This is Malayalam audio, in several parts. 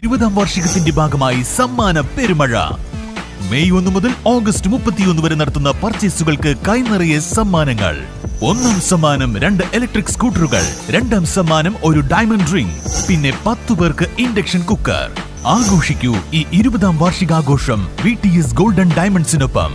20ാം വാർഷികത്തിന്റെ ഭാഗമായി സമ്മാന പെരുമഴ. മെയ് 1 മുതൽ ഓഗസ്റ്റ് 31 വരെ നടത്തുന്ന പർച്ചേസുകൾക്ക് കൈനിറയെ സമ്മാനങ്ങൾ. 1ാം സമ്മാനം 2 ഇലക്ട്രിക് സ്കൂട്ടറുകൾ, 2ാം സമ്മാനം ഒരു ഡയമണ്ട് റിംഗ്, പിന്നെ 10 പേർക്ക് ഇൻഡക്ഷൻ കുക്കർ. ആഘോഷിക്കൂ ഈ 20ാം വാർഷികാഘോഷം VTS ഗോൾഡൻ ഡയമണ്ട്സിനൊപ്പം.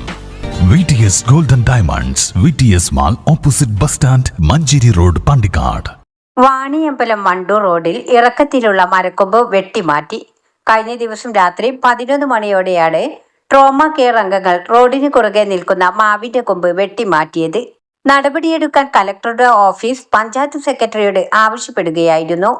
VTS golden diamonds, VTS mall, opposite bus stand, Manjeri road, Pandikkad. Vaniyambalam Wandoor റോഡിൽ ഇറക്കത്തിലുള്ള മരക്കൊമ്പ് വെട്ടിമാറ്റി. കഴിഞ്ഞ ദിവസം രാത്രി 11 മണിയോടെയാണ് ട്രോമ കെയർ അംഗങ്ങൾ റോഡിന് കുറുകെ നിൽക്കുന്ന മാവിന്റെ കൊമ്പ് വെട്ടിമാറ്റിയത്. നടപടിയെടുക്കാൻ കലക്ടറുടെ ഓഫീസ് പഞ്ചായത്ത് സെക്രട്ടറിയോട് ആവശ്യപ്പെടുകയായിരുന്നു.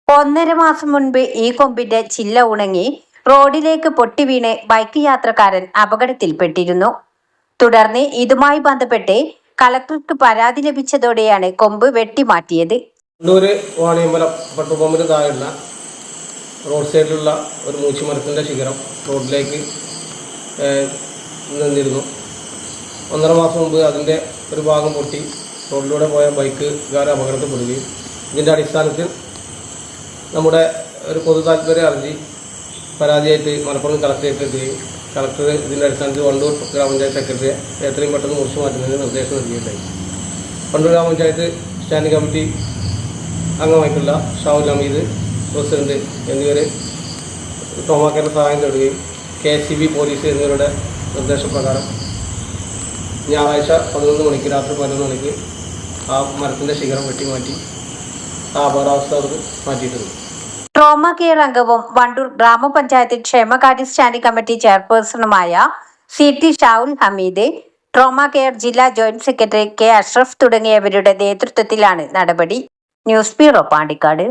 ഒന്നര മാസം മുൻപ് ഈ കൊമ്പിന്റെ ചില്ല ഉണങ്ങി റോഡിലേക്ക് പൊട്ടിവീണ് ബൈക്ക് യാത്രക്കാരൻ അപകടത്തിൽപ്പെട്ടിരുന്നു. തുടർന്ന് ഇതുമായി ബന്ധപ്പെട്ട് കളക്ടർക്ക് പരാതി ലഭിച്ചതോടെയാണ് കൊമ്പ് വെട്ടിമാറ്റിയത്. വാണിയമ്പലം പെട്രോൾ പമ്പിന് താഴെയുള്ള റോഡ് സൈഡിലുള്ള ഒരു മൂച്ചിമരത്തിൻ്റെ ശിഖരം റോഡിലേക്ക് നിന്നിരുന്നു. 1.5 മാസം മുമ്പ് അതിൻ്റെ ഒരു ഭാഗം പൊട്ടി റോഡിലൂടെ പോയ ബൈക്കുകാർ അപകടത്തിൽപ്പെടുകയും ഇതിൻ്റെ അടിസ്ഥാനത്തിൽ നമ്മുടെ ഒരു പൊതു താല്പര്യം അറിഞ്ഞ് പരാതിയായിട്ട് മലപ്പുറം കളക്ടറേറ്റ് എത്തുകയും കളക്ടർ ഇതിൻ്റെ അടിസ്ഥാനത്തിൽ വണ്ടൂർ ഗ്രാമപഞ്ചായത്ത് സെക്രട്ടറിയെ എത്രയും പെട്ടെന്ന് മുറിച്ചു മാറ്റുന്നതിന് നിർദ്ദേശം നൽകിയിട്ടുണ്ടായി. വണ്ടൂർ ഗ്രാമപഞ്ചായത്ത് സ്റ്റാൻഡിംഗ് കമ്മിറ്റി അംഗമായിട്ടുള്ള ഷാവുൽ ഹമീദ് പ്രസിഡന്റ് എന്നിവർ ട്രോമ കെയർ സഹായം തേടുകയും KSCB പോലീസ് എന്നിവരുടെ നിർദ്ദേശപ്രകാരം ഞായറാഴ്ച 11 മണിക്ക് രാത്രി 11 മണിക്ക് ആ മരത്തിൻ്റെ ശിഖരം വെട്ടിമാറ്റി ആ അപകടാവസ്ഥ അവർക്ക് മാറ്റിയിട്ടുണ്ട്. ട്രോമ കെയർ അംഗവും വണ്ടൂർ ഗ്രാമപഞ്ചായത്ത് ക്ഷേമകാര്യ സ്റ്റാൻഡിംഗ് കമ്മിറ്റി ചെയർപേഴ്സണുമായ CT Shaul Hameed, trauma care ജില്ലാ ജോയിന്റ് സെക്രട്ടറി K അഷ്റഫ് തുടങ്ങിയവരുടെ നേതൃത്വത്തിലാണ് നടപടി. News bureau, Pandikkad.